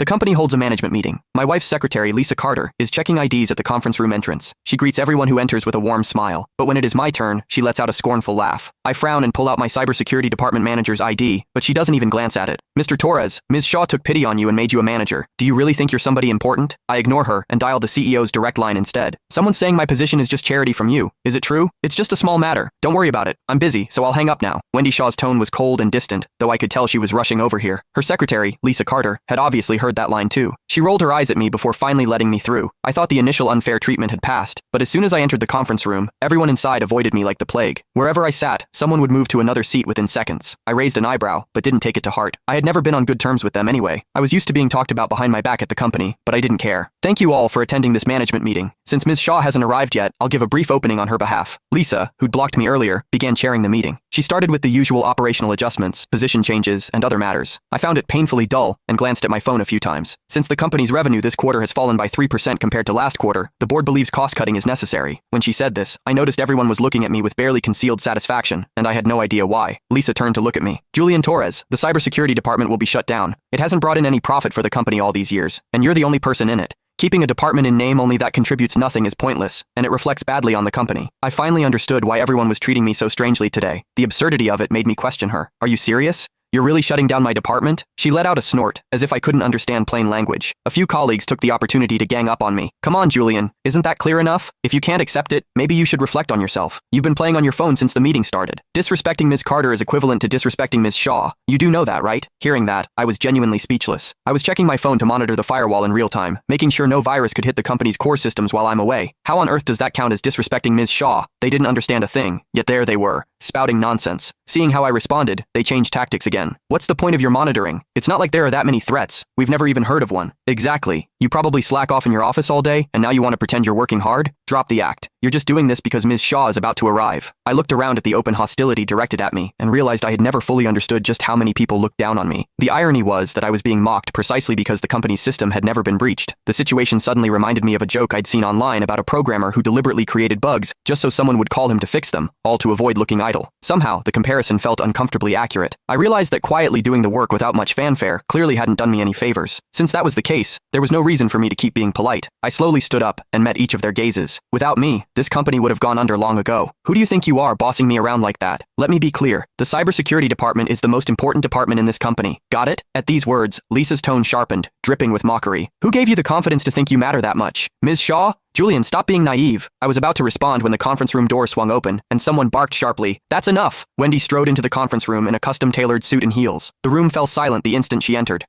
The company holds a management meeting. My wife's secretary, Lisa Carter, is checking IDs at the conference room entrance. She greets everyone who enters with a warm smile, but when it is my turn, she lets out a scornful laugh. I frown and pull out my cybersecurity department manager's ID, but she doesn't even glance at it. Mr. Torres, Ms. Shaw took pity on you and made you a manager. Do you really think you're somebody important? I ignore her and dial the CEO's direct line instead. Someone's saying my position is just charity from you. Is it true? It's just a small matter. Don't worry about it. I'm busy, so I'll hang up now. Wendy Shaw's tone was cold and distant, though I could tell she was rushing over here. Her secretary, Lisa Carter, had obviously heard that line too. She rolled her eyes at me before finally letting me through. I thought the initial unfair treatment had passed, but as soon as I entered the conference room, everyone inside avoided me like the plague. Wherever I sat, someone would move to another seat within seconds. I raised an eyebrow, but didn't take it to heart. I had never been on good terms with them anyway. I was used to being talked about behind my back at the company, but I didn't care. Thank you all for attending this management meeting. Since Ms. Shaw hasn't arrived yet, I'll give a brief opening on her behalf. Lisa, who'd blocked me earlier, began chairing the meeting. She started with the usual operational adjustments, position changes, and other matters. I found it painfully dull and glanced at my phone a few times. Since the company's revenue this quarter has fallen by 3% compared to last quarter, the board believes cost-cutting is necessary. When she said this, I noticed everyone was looking at me with barely concealed satisfaction, and I had no idea why. Lisa turned to look at me. Julian Torres, the cybersecurity department will be shut down. It hasn't brought in any profit for the company all these years, and you're the only person in it. Keeping a department in name only that contributes nothing is pointless, and it reflects badly on the company. I finally understood why everyone was treating me so strangely today. The absurdity of it made me question her. Are you serious? You're really shutting down my department? She let out a snort, as if I couldn't understand plain language. A few colleagues took the opportunity to gang up on me. Come on, Julian, isn't that clear enough? If you can't accept it, maybe you should reflect on yourself. You've been playing on your phone since the meeting started. Disrespecting Ms. Carter is equivalent to disrespecting Ms. Shaw. You do know that, right? Hearing that, I was genuinely speechless. I was checking my phone to monitor the firewall in real time, making sure no virus could hit the company's core systems while I'm away. How on earth does that count as disrespecting Ms. Shaw? They didn't understand a thing, yet there they were, spouting nonsense. Seeing how I responded, they changed tactics again. What's the point of your monitoring? It's not like there are that many threats. We've never even heard of one. Exactly. You probably slack off in your office all day, and now you want to pretend you're working hard? Drop the act. You're just doing this because Ms. Shaw is about to arrive. I looked around at the open hostility directed at me and realized I had never fully understood just how many people looked down on me. The irony was that I was being mocked precisely because the company's system had never been breached. The situation suddenly reminded me of a joke I'd seen online about a programmer who deliberately created bugs just so someone would call him to fix them, all to avoid looking idle. Somehow, the comparison felt uncomfortably accurate. I realized that quietly doing the work without much fanfare clearly hadn't done me any favors. Since that was the case, there was no reason for me to keep being polite. I slowly stood up and met each of their gazes. Without me, this company would have gone under long ago. Who do you think you are bossing me around like that? Let me be clear. The cybersecurity department is the most important department in this company. Got it? At these words, Lisa's tone sharpened, dripping with mockery. Who gave you the confidence to think you matter that much? Ms. Shaw? Julian, stop being naive. I was about to respond when the conference room door swung open, and someone barked sharply. That's enough! Wendy strode into the conference room in a custom-tailored suit and heels. The room fell silent the instant she entered.